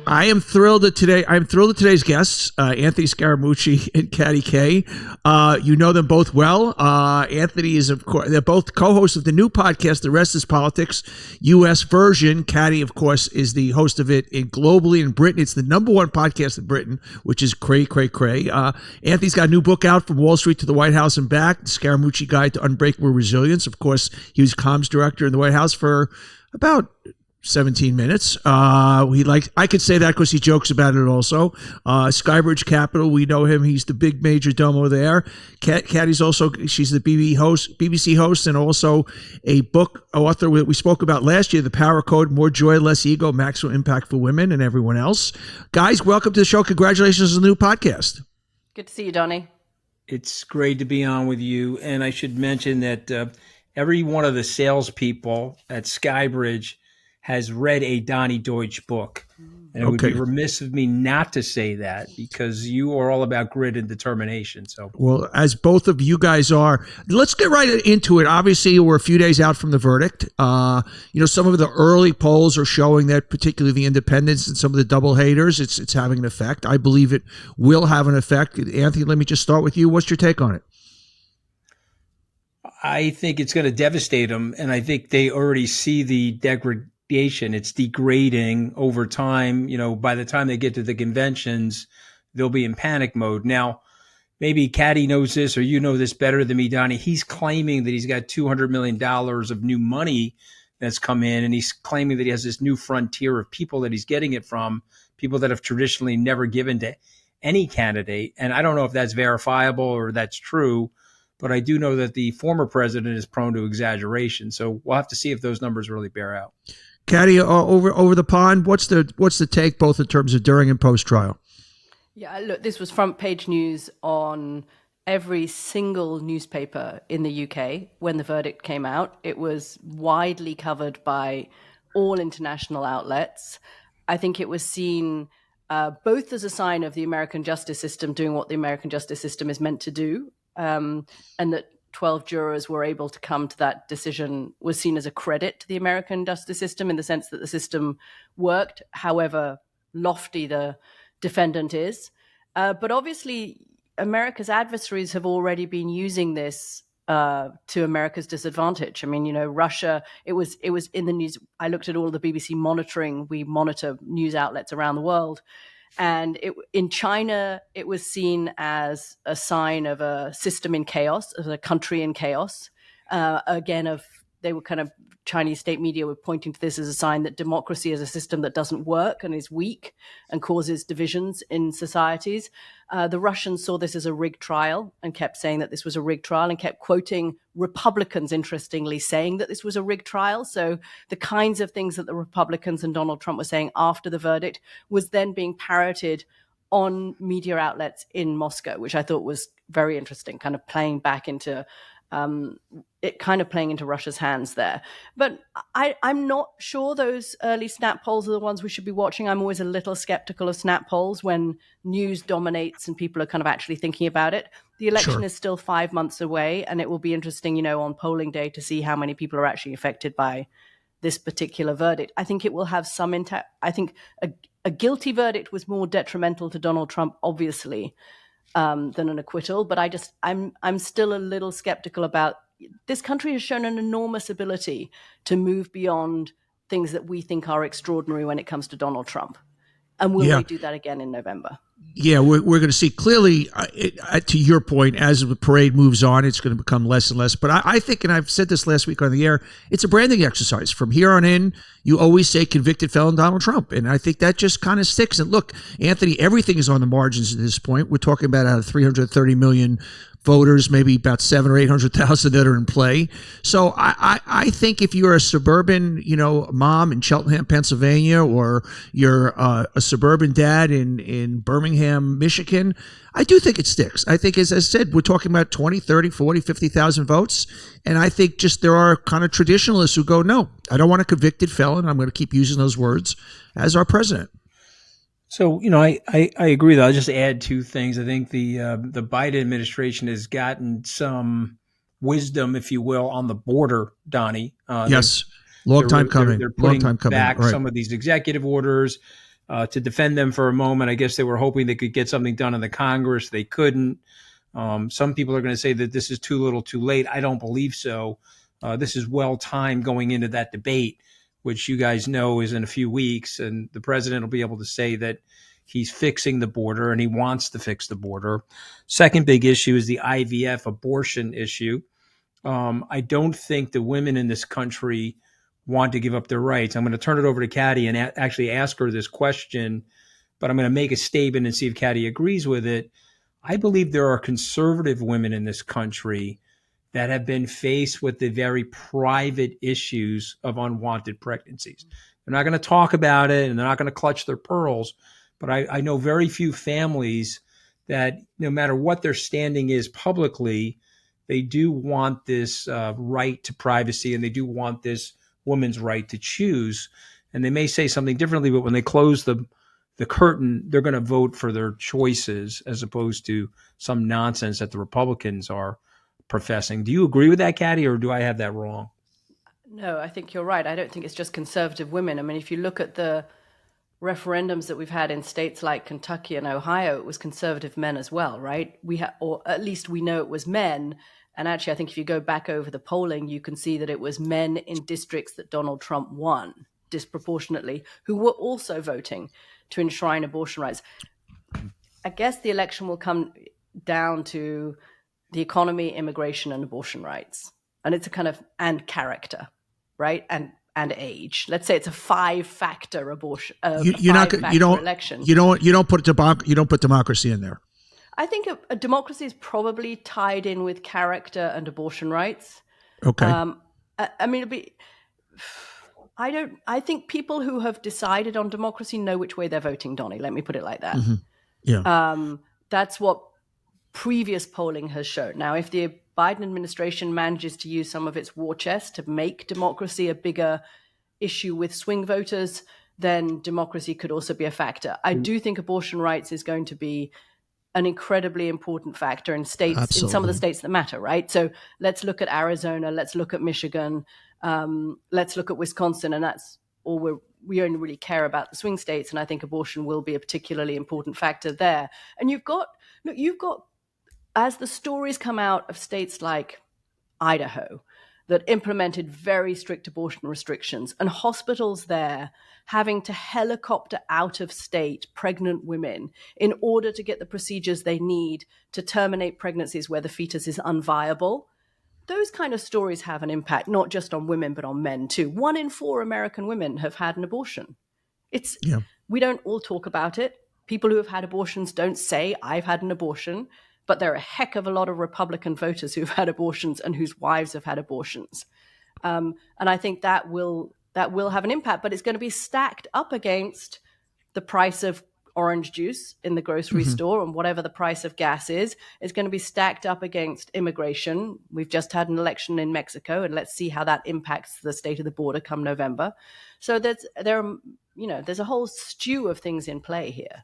I am thrilled at today. I'm thrilled at today's guests, Anthony Scaramucci and Katty Kay. You know them both well. Anthony is, of course, they're both co-hosts of the new podcast, The Rest is Politics, U.S. version. Katty, of course, is the host of it globally in Britain. It's the number one podcast in Britain, which is cray. Anthony's got a new book out, From Wall Street to the White House and Back, The Scaramucci Guide to Unbreakable Resilience. Of course, he was comms director in the White House for about 17 minutes. I could say that because he jokes about it also. Skybridge Capital, we know him. He's the big major domo there. Katty's also, she's the BBC host and also a book author we spoke about last year, The Power Code, More Joy, Less Ego, Maximum Impact for Women and everyone else. Guys, welcome to the show. Congratulations on the new podcast. Good to see you, Donny. It's great to be on with you. And I should mention that every one of the salespeople at Skybridge has read a Donny Deutsch book. And it would be remiss of me not to say that because you are all about grit and determination. So, well, as both of you guys are, let's get right into it. Obviously, we're a few days out from the verdict. Some of the early polls are showing that particularly the independents and some of the double haters, it's having an effect. I believe it will have an effect. Anthony, let me just start with you. What's your take on it? I think it's going to devastate them. And I think they already see the degradation. It's degrading over time. By the time they get to the conventions, they'll be in panic mode. Now, maybe Katty knows this, or you know this better than me, Donny. He's claiming that he's got $200 million of new money that's come in, and he's claiming that he has this new frontier of people that he's getting it from, people that have traditionally never given to any candidate. And I don't know if that's verifiable or that's true, but I do know that the former president is prone to exaggeration. So we'll have to see if those numbers really bear out. Katty, over the pond, what's the take both in terms of during and post trial? Yeah, look, this was front page news on every single newspaper in the UK when the verdict came out. It was widely covered by all international outlets. I think it was seen both as a sign of the American justice system doing what the American justice system is meant to do, and that 12 jurors were able to come to that decision was seen as a credit to the American justice system in the sense that the system worked, however lofty the defendant is. But obviously, America's adversaries have already been using this to America's disadvantage. I mean, Russia, it was in the news. I looked at all the BBC monitoring. We monitor news outlets around the world. And in China, it was seen as a sign of a system in chaos, of a country in chaos. They were kind of, Chinese state media were pointing to this as a sign that democracy is a system that doesn't work and is weak and causes divisions in societies. The Russians saw this as a rigged trial and kept saying that this was a rigged trial and kept quoting Republicans, interestingly, saying that this was a rigged trial. So the kinds of things that the Republicans and Donald Trump were saying after the verdict was then being parroted on media outlets in Moscow, which I thought was very interesting, kind of playing back into Russia's hands there. But I'm not sure those early snap polls are the ones we should be watching. I'm always a little skeptical of snap polls when news dominates and people are kind of actually thinking about it. The election is still 5 months away, and it will be interesting, on polling day to see how many people are actually affected by this particular verdict. I think it will have some impact. I think a guilty verdict was more detrimental to Donald Trump, obviously, than an acquittal. But I'm still a little skeptical about this. Country has shown an enormous ability to move beyond things that we think are extraordinary when it comes to Donald Trump. And will they do that again in November? Yeah, we're going to see clearly, to your point, as the parade moves on, it's going to become less and less. But I think, and I've said this last week on the air, it's a branding exercise. From here on in, you always say convicted felon Donald Trump. And I think that just kind of sticks. And look, Anthony, everything is on the margins at this point. We're talking about out of 330 million voters, maybe about 700,000 or 800,000 that are in play. So I think if you're a suburban, mom in Cheltenham, Pennsylvania, or you're a suburban dad in Birmingham, Michigan, I do think it sticks. I think, as I said, we're talking about 20, 30, 40, 50,000 votes. And I think just there are kind of traditionalists who go, no, I don't want a convicted felon. I'm going to keep using those words as our president. So, I agree, though. I'll just add two things. I think the Biden administration has gotten some wisdom, if you will, on the border, Donny. Yes. Long time coming. They're putting back some of these executive orders. to defend them for a moment. I guess they were hoping they could get something done in the Congress. They couldn't. Some people are going to say that this is too little too late. I don't believe so. This is well timed going into that debate, which you guys know is in a few weeks. And the president will be able to say that he's fixing the border and he wants to fix the border. Second big issue is the IVF abortion issue. I don't think the women in this country want to give up their rights. I'm going to turn it over to Katty and actually ask her this question, but I'm going to make a statement and see if Katty agrees with it. I believe there are conservative women in this country that have been faced with the very private issues of unwanted pregnancies. They're not going to talk about it and they're not going to clutch their pearls, but I know very few families that no matter what their standing is publicly, they do want this right to privacy and they do want this woman's right to choose. And they may say something differently, but when they close the curtain, they're going to vote for their choices as opposed to some nonsense that the Republicans are professing. Do you agree with that, Katty, or do I have that wrong? No, I think you're right. I don't think it's just conservative women. I mean, if you look at the referendums that we've had in states like Kentucky and Ohio, it was conservative men as well, right? Or at least we know it was men. And actually, I think if you go back over the polling, you can see that it was men in districts that Donald Trump won disproportionately who were also voting to enshrine abortion rights. I guess the election will come down to the economy, immigration, and abortion rights. And it's a kind of, and character, right? And age. Let's say it's a 5-factor abortion. Election. You don't put democracy in there. I think a democracy is probably tied in with character and abortion rights. Okay. I mean, I think people who have decided on democracy know which way they're voting, Donny. Let me put it like that. Mm-hmm. Yeah. That's what previous polling has shown. Now, if the Biden administration manages to use some of its war chest to make democracy a bigger issue with swing voters, then democracy could also be a factor. I do think abortion rights is going to be an incredibly important factor in states, Absolutely. in some of the states that matter, right? So let's look at Arizona, let's look at Michigan, let's look at Wisconsin, and that's all we only really care about the swing states, and I think abortion will be a particularly important factor there. And you've got, as the stories come out of states like Idaho that implemented very strict abortion restrictions and hospitals there having to helicopter out of state pregnant women in order to get the procedures they need to terminate pregnancies where the fetus is unviable, those kind of stories have an impact, not just on women, but on men too. 1 in 4 American women have had an abortion. We don't all talk about it. People who have had abortions don't say, I've had an abortion. But there are a heck of a lot of Republican voters who've had abortions and whose wives have had abortions. And I think that will have an impact, but it's going to be stacked up against the price of orange juice in the grocery store and whatever the price of gas is. It's going to be stacked up against immigration. We've just had an election in Mexico, and let's see how that impacts the state of the border come November. So there's a whole stew of things in play here.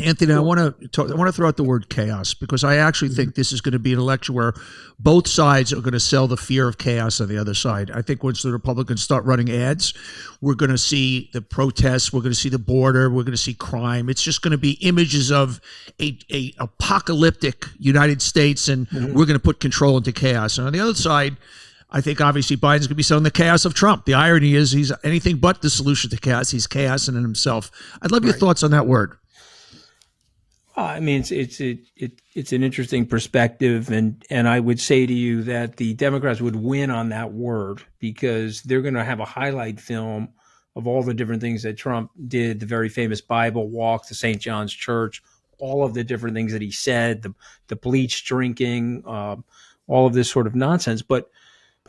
Anthony, I want to throw out the word chaos because I actually think this is going to be an election where both sides are going to sell the fear of chaos on the other side. I think once the Republicans start running ads, we're going to see the protests, we're going to see the border, we're going to see crime. It's just going to be images of a apocalyptic United States, and we're going to put control into chaos. And on the other side, I think obviously Biden's going to be selling the chaos of Trump. The irony is he's anything but the solution to chaos. He's chaos in himself. I'd love your thoughts on that word. I mean, it's an interesting perspective, and I would say to you that the Democrats would win on that word because they're going to have a highlight film of all the different things that Trump did, the very famous Bible walk to St. John's Church, all of the different things that he said, the bleach drinking, all of this sort of nonsense. But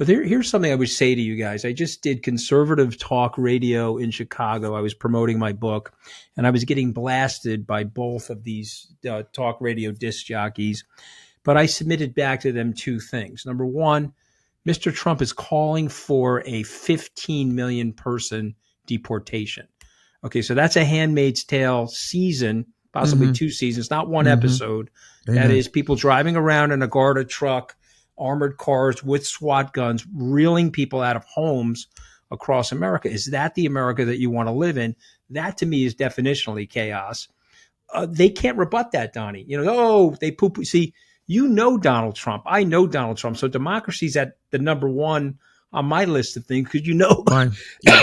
here's something I would say to you guys. I just did conservative talk radio in Chicago. I was promoting my book, and I was getting blasted by both of these talk radio disc jockeys. But I submitted back to them 2 things. Number one, Mr. Trump is calling for a 15 million person deportation. Okay, so that's a Handmaid's Tale season, possibly 2 seasons, not one episode. Amen. That is people driving around in a Garda truck, armored cars with SWAT guns, reeling people out of homes across America. Is that the America that you want to live in? That to me is definitionally chaos. They can't rebut that, Donny. They poo-poo. See, Donald Trump. I know Donald Trump. So democracy's at the number one on my list of things because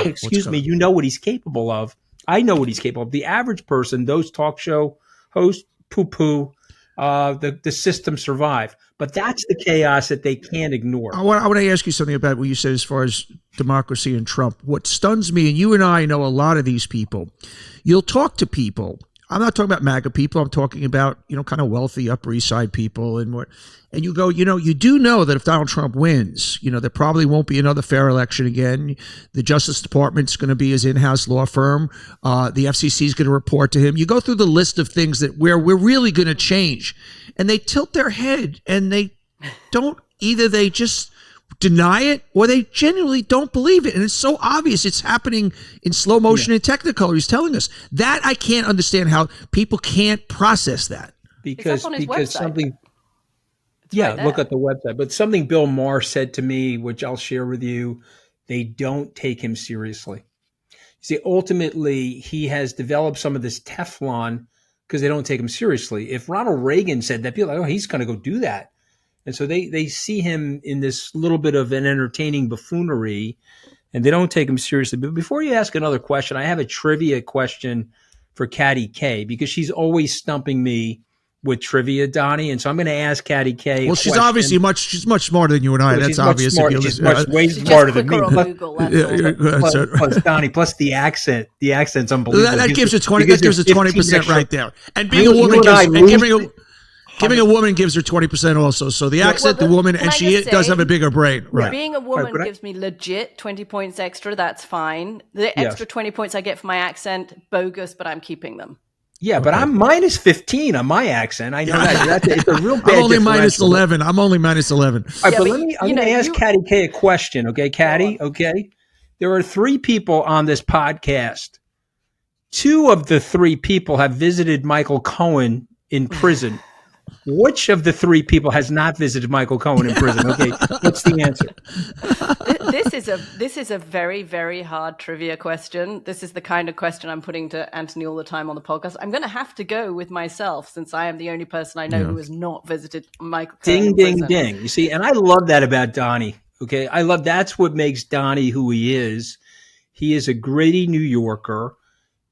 excuse me, what he's capable of. I know what he's capable of. The average person, those talk show hosts, poo-poo. The system survive, but that's the chaos that they can't ignore. I want to ask you something about what you said as far as democracy and Trump. What stuns me, and you and I know a lot of these people. You'll talk to people. I'm not talking about MAGA people. I'm talking about, kind of wealthy Upper East Side people and you go, you do know that if Donald Trump wins, there probably won't be another fair election again. The Justice Department's going to be his in-house law firm. The FCC is going to report to him. You go through the list of things where we're really going to change, and they tilt their head and they don't, either they just deny it or they genuinely don't believe it. And it's so obvious it's happening in slow motion and Technicolor. He's telling us that. I can't understand how people can't process that. Because something, right look at the website. But something Bill Maher said to me, which I'll share with you, they don't take him seriously. See, ultimately, he has developed some of this Teflon because they don't take him seriously. If Ronald Reagan said that, people are like, he's going to go do that. And so they see him in this little bit of an entertaining buffoonery, and they don't take him seriously. But before you ask another question, I have a trivia question for Katty Kay, because she's always stumping me with trivia, Donny. And so I'm going to ask Katty Kay. Well, she's obviously she's much smarter than you and I. That's obvious. She's way smarter than me. Plus, Donny, plus the accent. The accent's unbelievable. That gives her 20. That gives her 20% right there. And being a woman giving a woman gives her 20% also. So the accent, the woman, and she does have a bigger brain. Right. Being a woman gives me legit 20 points extra. That's fine. The extra 20 points I get for my accent, bogus, but I'm keeping them. Yeah, but I'm minus 15 on my accent. I know that. It's a real bad I'm only minus 11. I'm only minus 11. All right, but I'm going to ask Katty Kay a question, okay, Katty? Okay. There are 3 people on this podcast. 2 of the 3 people have visited Michael Cohen in prison. Which of the 3 people has not visited Michael Cohen in prison? Okay, what's the answer? This is a very, very hard trivia question. This is the kind of question I'm putting to Anthony all the time on the podcast. I'm going to have to go with myself, since I am the only person I know who has not visited Michael Cohen. Ding, ding, ding. You see, and I love that about Donny. Okay, that's what makes Donny who he is. He is a gritty New Yorker.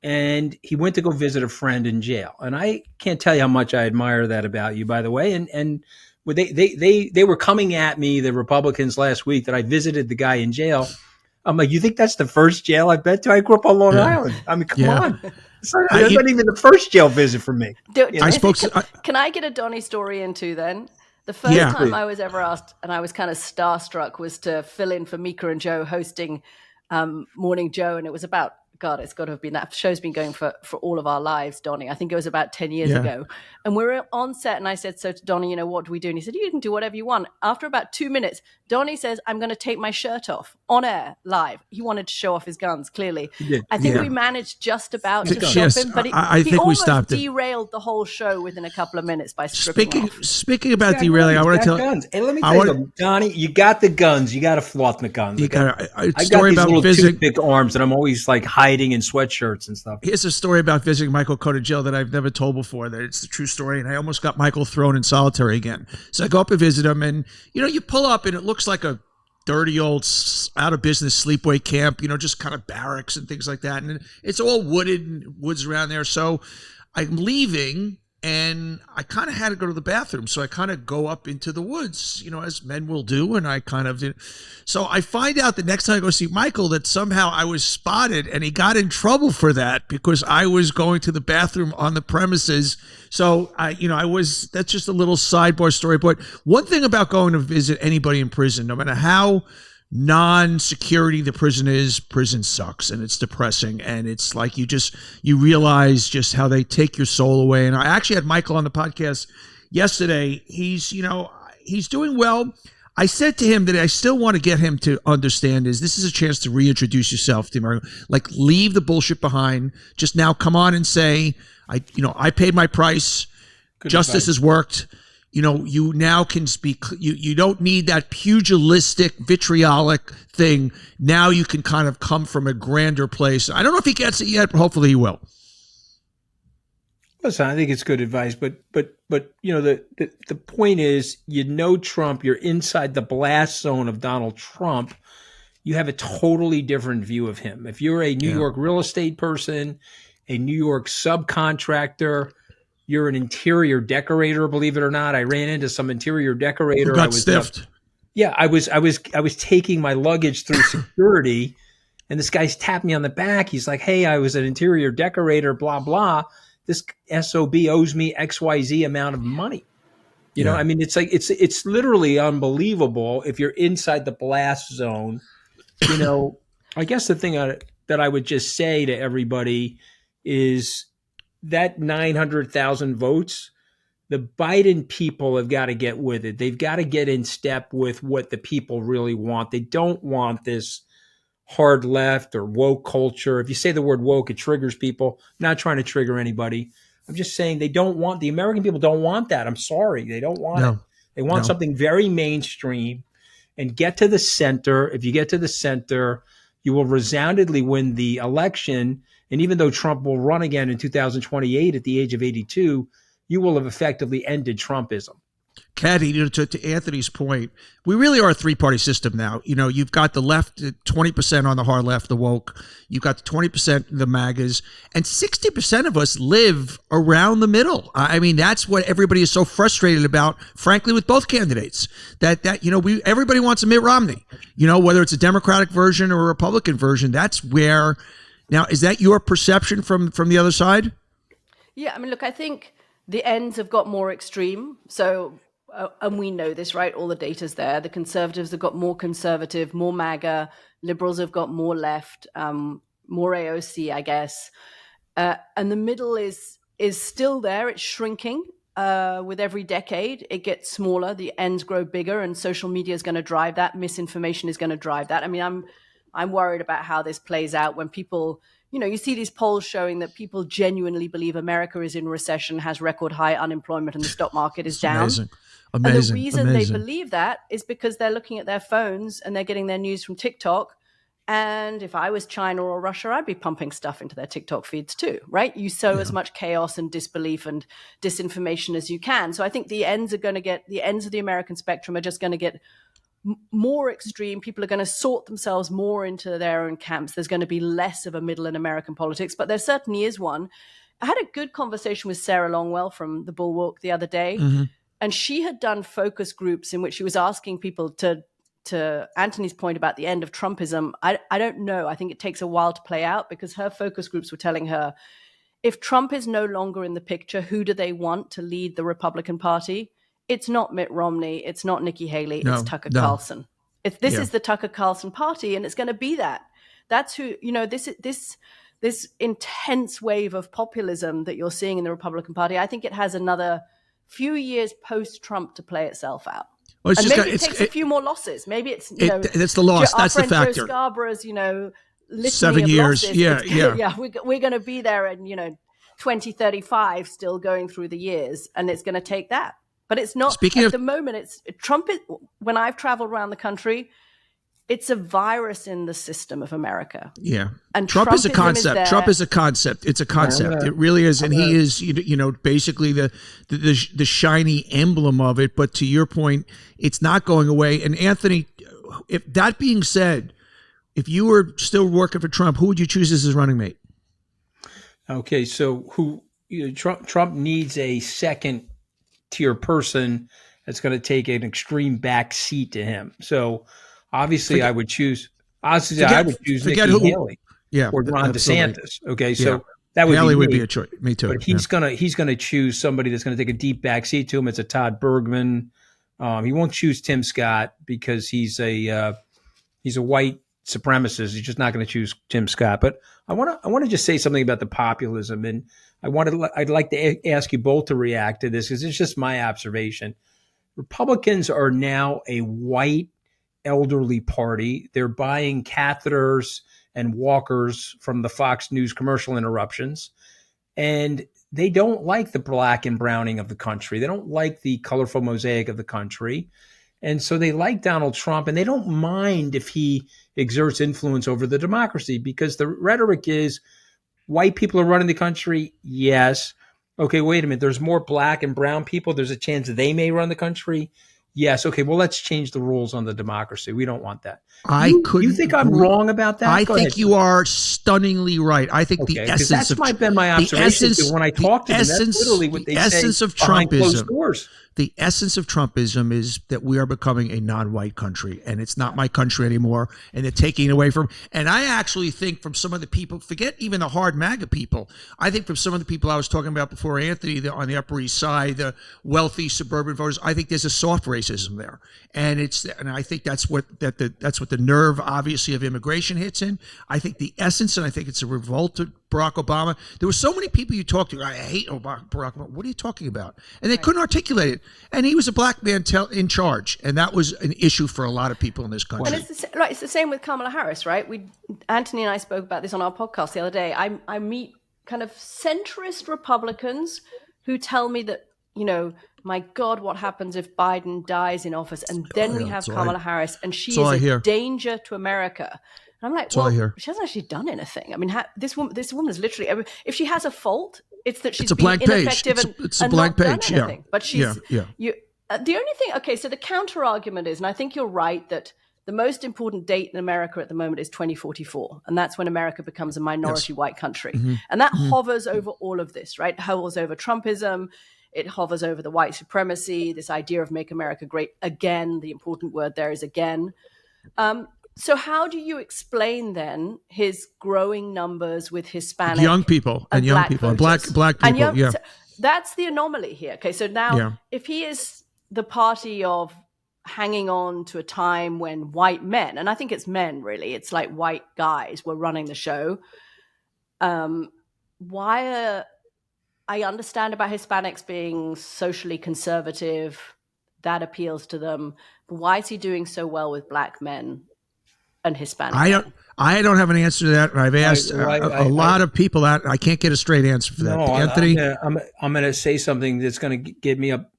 And he went to go visit a friend in jail. And I can't tell you how much I admire that about you, by the way. And they were coming at me, the Republicans, last week that I visited the guy in jail. I'm like, you think that's the first jail I've been to? I grew up on Long Island. I mean, come on. That's not even the first jail visit for me. Can I get a Donny story in too then? The first time I was ever asked, and I was kind of starstruck, was to fill in for Mika and Joe hosting Morning Joe. And it was about, God, it's got to have been, that show's been going for all of our lives, Donny. I think it was about 10 years ago. And we were on set and I said, so to Donny, what do we do? And he said, you can do whatever you want. After about 2 minutes, Donny says, I'm going to take my shirt off on air, live. He wanted to show off his guns, clearly. I think we managed just about to stop him, but he almost derailed the whole show within a couple of minutes by stripping off. Speaking about derailing, I want to tell guns. Hey, let me tell you, Donny, you got the guns. You got to flaunt the guns. I got these little toothpick arms and I'm always like hiding in sweatshirts and stuff. Here's a story about visiting Michael Cohen in jail that I've never told before. That it's the true story, and I almost got Michael thrown in solitary again. So I go up and visit him, and you pull up, and it looks like a dirty old out of business sleepaway camp. Just kind of barracks and things like that, and it's all wooded and woods around there. So I'm leaving, and I kind of had to go to the bathroom. So I kind of go up into the woods, as men will do. And I kind of did. So I find out the next time I go see Michael that somehow I was spotted and he got in trouble for that because I was going to the bathroom on the premises. So that's just a little sidebar story. But one thing about going to visit anybody in prison, no matter how non-security the prison sucks and it's depressing, and it's like you realize just how they take your soul away. And I actually had Michael on the podcast yesterday. He's doing well. I said to him that I still want to get him to understand this is a chance to reintroduce yourself to America. Like, leave the bullshit behind. Just now come on and say, I paid my price. Justice has worked. you now can speak. You don't need that pugilistic, vitriolic thing. Now you can kind of come from a grander place. I don't know if he gets it yet, but hopefully he will. Listen, I think it's good advice, but the point is, Trump, you're inside the blast zone of Donald Trump. You have a totally different view of him. If you're a New York real estate person, a New York subcontractor, you're an interior decorator, believe it or not. I ran into some interior decorator. Who got stiffed. I was taking my luggage through security, and this guy's tapped me on the back. He's like, "Hey, I was an interior decorator, blah, blah. This SOB owes me XYZ amount of money." I mean, it's like, it's literally unbelievable if you're inside the blast zone. I guess the thing that I would just say to everybody is that 900,000 votes, the Biden people have got to get with it. They've got to get in step with what the people really want. They don't want this hard left or woke culture. If you say the word woke, it triggers people. I'm not trying to trigger anybody. I'm just saying the American people don't want that. I'm sorry. They don't want it. They want something very mainstream. And get to the center. If you get to the center, you will resoundingly win the election. And even though Trump will run again in 2028 at the age of 82, you will have effectively ended Trumpism. Katty, to Anthony's point, we really are a three-party system now. You've got the left, 20% on the hard left, the woke. You've got the 20%, the MAGAs, and 60% of us live around the middle. I mean, that's what everybody is so frustrated about, frankly, with both candidates. Everybody wants a Mitt Romney. Whether it's a Democratic version or a Republican version. That's where. Now, is that your perception from the other side? Yeah, I mean, look, I think the ends have got more extreme. So. And we know this, right? All the data's there. The conservatives have got more conservative, more MAGA. Liberals have got more left, more AOC, I guess. And the middle is still there. It's shrinking with every decade. It gets smaller. The ends grow bigger, and social media is going to drive that. Misinformation is going to drive that. I mean, I'm worried about how this plays out when people. You see these polls showing that people genuinely believe America is in recession, has record high unemployment, and the stock market is down. Amazing. And the reason they believe that is because they're looking at their phones and they're getting their news from TikTok. And if I was China or Russia, I'd be pumping stuff into their TikTok feeds too, right? You sow as much chaos and disbelief and disinformation as you can. So I think the ends of the American spectrum are just going to get more extreme. People are going to sort themselves more into their own camps. There's going to be less of a middle in American politics, but there certainly is one. I had a good conversation with Sarah Longwell from The Bulwark the other day. Mm-hmm. And she had done focus groups in which she was asking people to Anthony's point about the end of Trumpism. I don't know. I think it takes a while to play out because her focus groups were telling her, if Trump is no longer in the picture, who do they want to lead the Republican Party? It's not Mitt Romney. It's not Nikki Haley. It's Tucker Carlson. This is the Tucker Carlson party, and it's going to be that. That's who, this intense wave of populism that you're seeing in the Republican Party, I think it has another few years post-Trump to play itself out. Well, and maybe it takes a few more losses. Maybe it's, that's the loss. That's the factor. Joe Scarborough's, litany 7 of years. Losses. Yeah. We're going to be there in, 2035 still going through the years, and it's going to take that. But it's not, the moment, it's Trump. When I've traveled around the country, it's a virus in the system of America. Yeah. And Trump is a concept. Trump is a concept. It's a concept. It really is. And he is, basically the shiny emblem of it. But to your point, it's not going away. And Anthony, if that being said, if you were still working for Trump, who would you choose as his running mate? Okay. So Trump needs a second tier person that's going to take an extreme back seat to him. So, obviously, I would choose. I would choose Nikki Haley, or Ron DeSantis. Okay, so that would Haley be would be a choice. Me too. But he's gonna choose somebody that's gonna take a deep backseat to him. It's a Todd Bergman. He won't choose Tim Scott because he's a white supremacist. He's just not going to choose Tim Scott. But I want to just say something about the populism, and I'd like to ask you both to react to this because it's just my observation. Republicans are now a white elderly party. They're buying catheters and walkers from the Fox News commercial interruptions. And they don't like the black and browning of the country. They don't like the colorful mosaic of the country. And so they like Donald Trump, and they don't mind if he exerts influence over the democracy, because the rhetoric is white people are running the country. Yes. Okay, wait a minute. There's more black and brown people. There's a chance they may run the country. Yes. Okay, well, let's change the rules on the democracy. We don't want that. You think I'm wrong about that? I Go think ahead. you are stunningly right. I think the essence that's been my observation when I talk to them. That's literally what they say behind closed doors. The essence of Trumpism is that we are becoming a non-white country, and it's not my country anymore, and they're taking it away from. And I actually think from some of the people, forget even the hard MAGA people, I think from some of the people I was talking about before, Anthony, on the Upper East Side, the wealthy suburban voters, I think there's a soft racism there, and I think that's what the nerve, obviously, of immigration hits in. I think the essence, and I think it's a revolt of Barack Obama. There were so many people you talked to. I hate Barack Obama. What are you talking about? And they couldn't articulate it. And he was a black man in charge, and that was an issue for a lot of people in this country. And it's the same with Kamala Harris, right? Anthony and I spoke about this on our podcast the other day. I meet kind of centrist Republicans who tell me that, my God, what happens if Biden dies in office? And then we have Kamala Harris, and she is a danger to America. And I'm like, well, she hasn't actually done anything. I mean, this woman is literally, if she has a fault, it's that she's been ineffective and not done anything. But she's, the only thing, okay, so the counter argument is, and I think you're right, that the most important date in America at the moment is 2044. And that's when America becomes a minority white country. Mm-hmm. And that hovers over all of this, right? It hovers over Trumpism. It hovers over the white supremacy, this idea of make America great again. The important word there is again. So how do you explain then his growing numbers with Hispanic young people and young people and black people? So that's the anomaly here. Okay, so now if he is the party of hanging on to a time when white men, and I think it's men really, it's like white guys were running the show. I understand about Hispanics being socially conservative, that appeals to them. But why is he doing so well with black men and Hispanic? I don't have an answer to that. I've asked a lot of people that. I can't get a straight answer for that. No, Anthony, I'm going to say something that's going to get me up.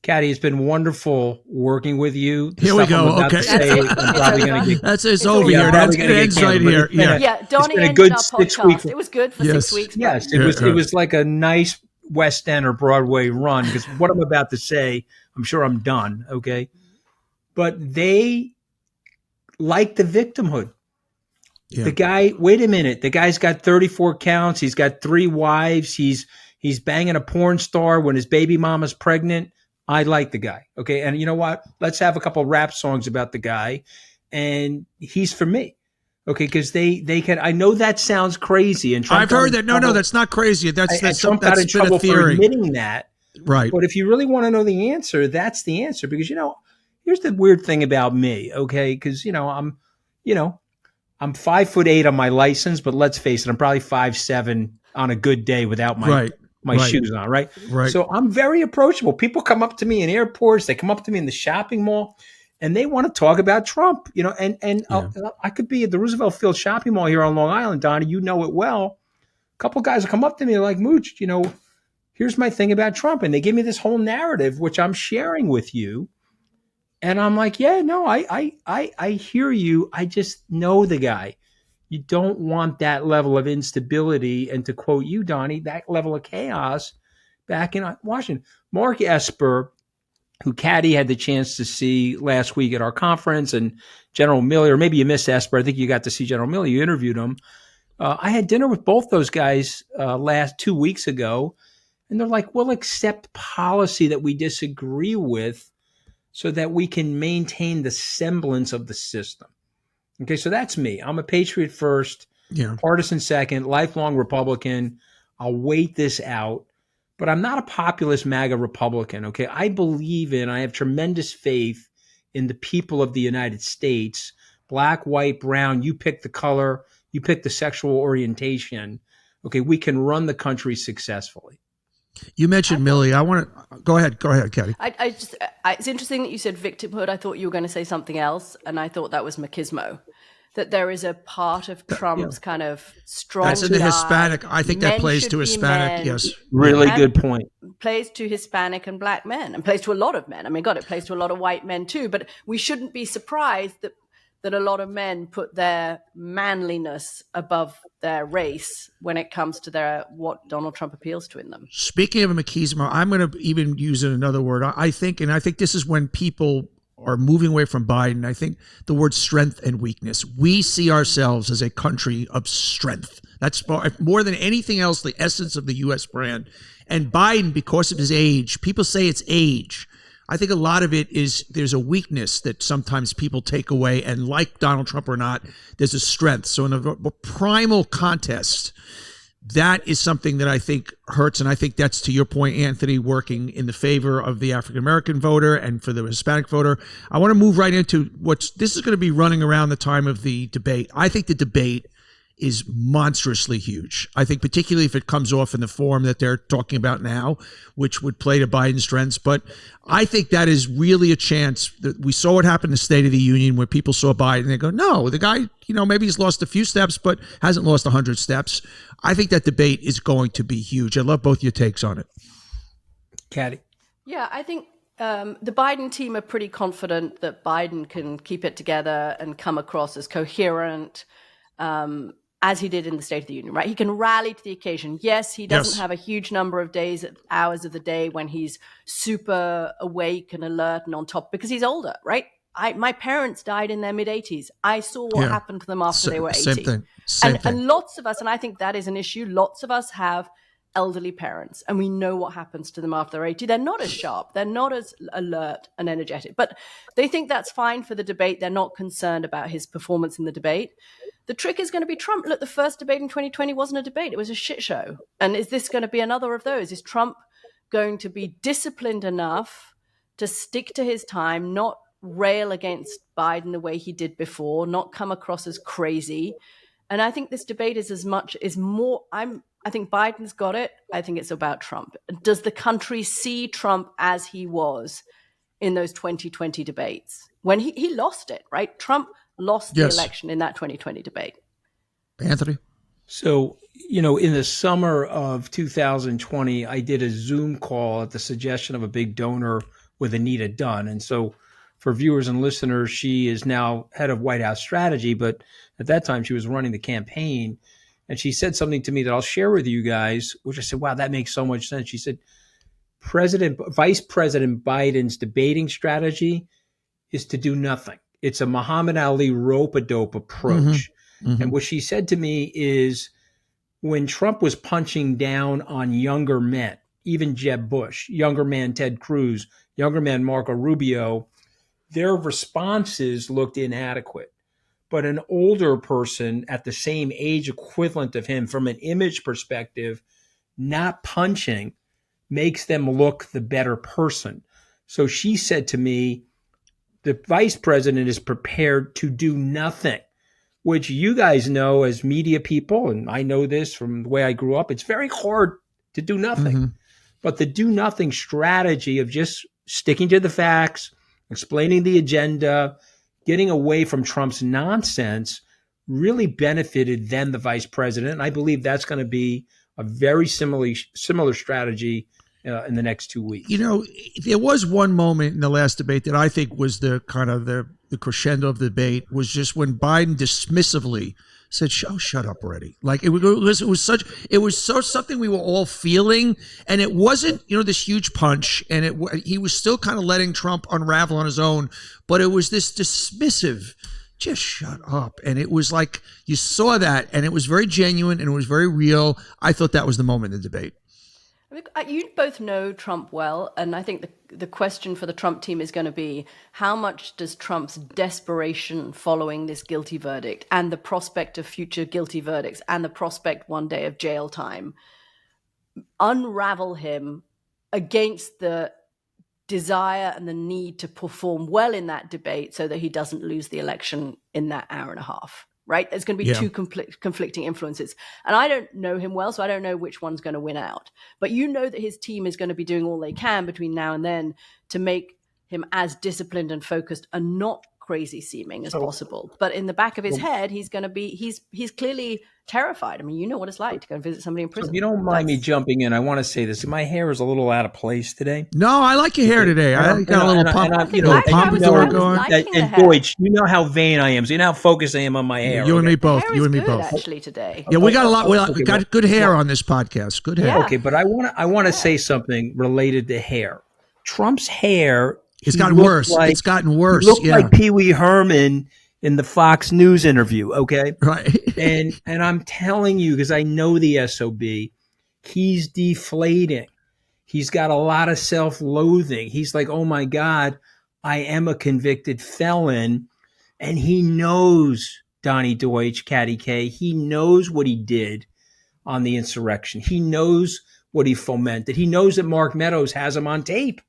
Katty, it's been wonderful working with you. Here we go. Okay, it's over here. That's it ends right here. Yeah, Donny ended our podcast. It was good for 6 weeks. Yes, it was like a nice West End or Broadway run, because what I'm about to say, I'm sure I'm done. Okay, but they like the victimhood. Yeah. The guy, wait a minute. The guy's got 34 counts. He's got 3 wives. He's banging a porn star when his baby mama's pregnant. I like the guy. Okay. And you know what? Let's have a couple of rap songs about the guy. And he's for me. Okay. Because they can, I know that sounds crazy. And Trump I've heard that. No, that's not crazy. That's Trump got in trouble for admitting that. Right. But if you really want to know the answer, that's the answer. Because, here's the weird thing about me. Okay. Because, I'm 5'8" on my license, but let's face it, I'm probably 5'7" on a good day without my shoes on, right? So I'm very approachable. People come up to me in airports, they come up to me in the shopping mall, and they want to talk about Trump, and I could be at the Roosevelt Field shopping mall here on Long Island, Donny, you know it well. A couple guys will come up to me like, Mooch, here's my thing about Trump. And they give me this whole narrative, which I'm sharing with you. And I'm like, yeah, no, I hear you. I just know the guy. You don't want that level of instability. And to quote you, Donny, that level of chaos back in Washington. Mark Esper, who Katty had the chance to see last week at our conference, and General Milley, or maybe you missed Esper. I think you got to see General Milley. You interviewed him. I had dinner with both those guys 2 weeks ago. And they're like, we'll accept policy that we disagree with so that we can maintain the semblance of the system. Okay, so that's me. I'm a patriot first, partisan second, lifelong Republican. I'll wait this out. But I'm not a populist MAGA Republican, okay? I have tremendous faith in the people of the United States. Black, white, brown, you pick the color, you pick the sexual orientation. Okay, we can run the country successfully. You mentioned Milley. I want to go ahead, Katty. It's interesting that you said victimhood. I thought you were going to say something else, and I thought that was machismo. that there is a part of Trump's kind of strong That's in the guy. Hispanic. I think that Men plays should to be Hispanic. men. Yes. Really And good point. plays to Hispanic and black men, and plays to a lot of men. I mean, God, it plays to a lot of white men too. But we shouldn't be surprised that a lot of men put their manliness above their race when it comes to what Donald Trump appeals to in them. Speaking of a machismo, I'm going to even use another word. I think this is when people are moving away from Biden. I think the word strength and weakness. We see ourselves as a country of strength. That's more than anything else, the essence of the U.S. brand. And Biden, because of his age, people say it's age. I think a lot of it is there's a weakness that sometimes people take away, and like Donald Trump or not, there's a strength. So in a primal contest, that is something that I think hurts, and I think that's, to your point, Anthony, working in the favor of the African-American voter and for the Hispanic voter. I want to move right into this is going to be running around the time of the debate. I think the debate is monstrously huge. I think particularly if it comes off in the form that they're talking about now, which would play to Biden's strengths. But I think that is really a chance. That we saw what happened in the State of the Union, where people saw Biden and they go, no, the guy, maybe he's lost a few steps, but hasn't lost 100 steps. I think that debate is going to be huge. I love both your takes on it. Katty. Yeah, I think the Biden team are pretty confident that Biden can keep it together and come across as coherent, as he did in the State of the Union, right? He can rally to the occasion. Yes, he doesn't have a huge number of hours of the day when he's super awake and alert and on top, because he's older, right? My parents died in their mid-80s. I saw what happened to them after they were 80. Same thing. And lots of us, and I think that is an issue, lots of us have elderly parents, and we know what happens to them after they're 80. They're not as sharp. They're not as alert and energetic. But they think that's fine for the debate. They're not concerned about his performance in the debate. The trick is going to be Trump. Look, the first debate in 2020 wasn't a debate. It was a shit show. And is this going to be another of those? Is Trump going to be disciplined enough to stick to his time, not rail against Biden the way he did before, not come across as crazy? And I think this debate I think Biden's got it. I think it's about Trump. Does the country see Trump as he was in those 2020 debates? When he lost it, right? Trump lost the election in that 2020 debate. Anthony? So, in the summer of 2020, I did a Zoom call at the suggestion of a big donor with Anita Dunn. And so for viewers and listeners, she is now head of White House strategy, but at that time she was running the campaign. And she said something to me that I'll share with you guys, which I said, wow, that makes so much sense. She said, Vice President Biden's debating strategy is to do nothing. It's a Muhammad Ali rope-a-dope approach. Mm-hmm. And what she said to me is, when Trump was punching down on younger men, even Jeb Bush, younger man Ted Cruz, younger man Marco Rubio, their responses looked inadequate. But an older person at the same age equivalent of him, from an image perspective, not punching makes them look the better person. So she said to me, the vice president is prepared to do nothing, which you guys know as media people, and I know this from the way I grew up, it's very hard to do nothing. Mm-hmm. But the do nothing strategy of just sticking to the facts, explaining the agenda, getting away from Trump's nonsense really benefited then the vice president. And I believe that's going to be a very similar strategy in the next 2 weeks. There was one moment in the last debate that I think was the kind of the crescendo of the debate, was just when Biden dismissively said, shut up already. Like it was something we were all feeling, and it wasn't, this huge punch, and he was still kind of letting Trump unravel on his own, but it was this dismissive, just shut up. And it was like, you saw that, and it was very genuine, and it was very real. I thought that was the moment in the debate. You both know Trump well, and I think the question for the Trump team is going to be, how much does Trump's desperation following this guilty verdict and the prospect of future guilty verdicts and the prospect one day of jail time unravel him against the desire and the need to perform well in that debate so that he doesn't lose the election in that hour and a half? Right? There's going to be two conflicting influences. And I don't know him well, so I don't know which one's going to win out. But you know that his team is going to be doing all they can between now and then to make him as disciplined and focused and not crazy seeming as possible. But in the back of his head, he's going to be, he's clearly terrified. I mean, you know what it's like to go and visit somebody in prison. If you don't mind me jumping in, I want to say this. My hair is a little out of place today. No, I like your hair today. I got a little pompadour going. And Deutsch, you know how vain I am. So you know how focused I am on my hair. You and me both. You and me both. Actually, today. Yeah, we got a lot. We got good hair on this podcast. Good hair. Yeah. Okay, but I want to say something related to hair. Trump's hair. It's gotten worse. It's gotten worse. He looked like Pee Wee Herman in the Fox News interview. Okay, right. and I'm telling you, because I know the SOB, he's deflating. He's got a lot of self-loathing. He's like, oh my God, I am a convicted felon. And he knows, Donny Deutsch, Katty Kay, he knows what he did on the insurrection. He knows what he fomented. He knows that Mark Meadows has him on tape.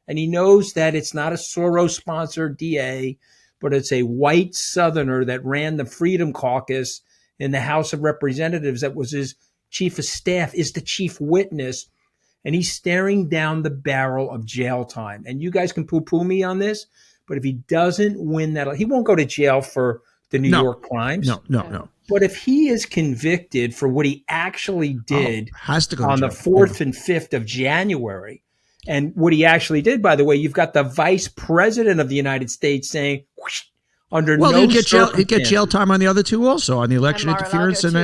And he knows that it's not a Soros-sponsored DA, but it's a white Southerner that ran the Freedom Caucus in the House of Representatives that was his chief of staff, is the chief witness. And he's staring down the barrel of jail time. And you guys can poo-poo me on this, but if he doesn't win that, he won't go to jail for the New York crimes. No. But if he is convicted for what he actually did has to go on to the 4th and 5th of January, and what he actually did, by the way, you've got the vice president of the United States saying, whoosh, under no circumstance. He'd get jail time on the other two also, on the election interference and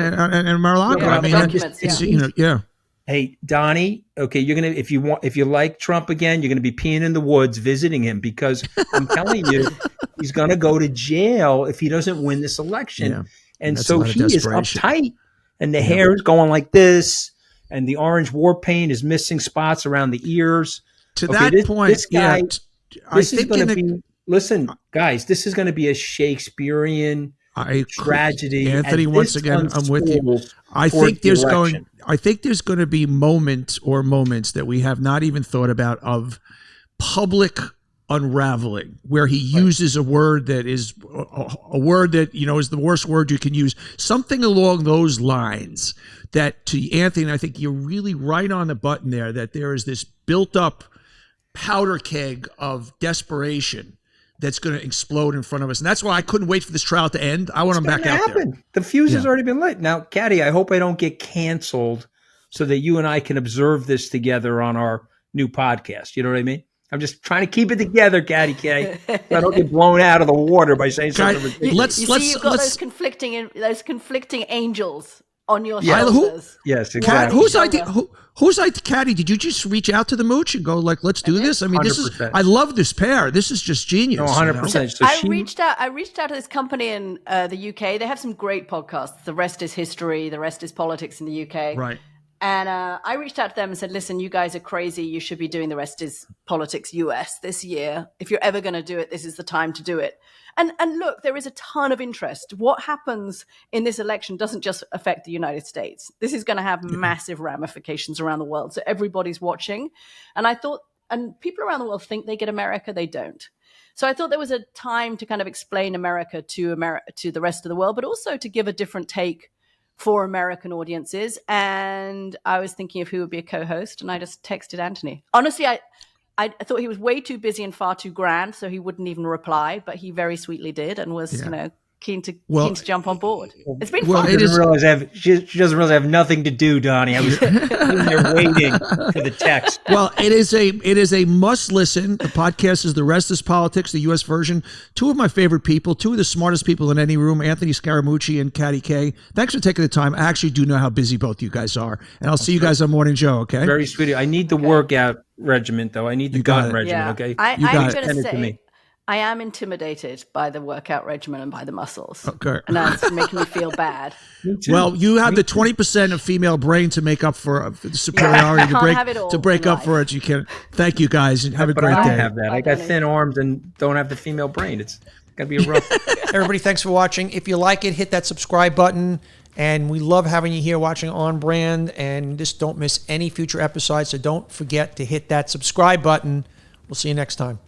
Mar-a-Lago. Yeah, I mean, Hey, Donny, okay, you're gonna if you like Trump again, you're gonna be peeing in the woods visiting him, because I'm telling you, he's gonna go to jail if he doesn't win this election. Yeah. And so he is uptight, and the hair is going like this, and the orange war paint is missing spots around the ears. To that point, this guy, this is going to be. Listen, guys, this is going to be a Shakespearean tragedy. Anthony, once again, I'm with you. I think there's going to be moments that we have not even thought about of public unraveling, where he uses a word that is a word that, you know, is the worst word you can use, something along those lines. That, to Anthony, I think you're really right on the button there, that there is this built up powder keg of desperation that's going to explode in front of us. And that's why I couldn't wait for this trial to end. I want him back out there. The fuse has already been lit. Now, Katty, I hope I don't get canceled so that you and I can observe this together on our new podcast. You know what I mean? I'm just trying to keep it together, Katty Kay, so I don't get blown out of the water by saying something ridiculous. You've got those conflicting angels on your shoulders. Yes, exactly. Who's Katty? Did you just reach out to the mooch and go like, let's do this? I mean, 100%. I love this pair. This is just genius. No, 100%. So I reached out to this company in the UK. They have some great podcasts. The Rest is History. The Rest is Politics in the UK. Right. And I reached out to them and said, listen, you guys are crazy. You should be doing The Rest is Politics US this year. If you're ever going to do it, this is the time to do it. And look, there is a ton of interest. What happens in this election doesn't just affect the United States. This is going to have massive ramifications around the world. So everybody's watching. And I thought, and people around the world think they get America, they don't. So I thought there was a time to kind of explain America to the rest of the world, but also to give a different take for American audiences. And I was thinking of who would be a co-host, and I just texted Anthony. Honestly, I thought he was way too busy and far too grand, so he wouldn't even reply, but he very sweetly did and was, keen to jump on board. It's been fun. She doesn't realize I have nothing to do, Donny. I was sitting there waiting for the text. Well, it is a must listen. The podcast is The Rest is Politics, the U.S. version. Two of my favorite people, two of the smartest people in any room, Anthony Scaramucci and Katty Kay. Thanks for taking the time. I actually do know how busy both you guys are. And I'll see you guys on Morning Joe, okay? Very sweet. I need the workout regiment, though. I need the gun regiment, okay? I'm going to say, I am intimidated by the workout regimen and by the muscles. Okay. And that's making me feel bad. Well, you have the 20% of female brain to make up for the superiority to break up for it. You can. Thank you guys and have a great day. I don't have that. I got thin arms and don't have the female brain. It's got to be a rough. Everybody, thanks for watching. If you like it, hit that subscribe button. And we love having you here watching On Brand. And just don't miss any future episodes. So don't forget to hit that subscribe button. We'll see you next time.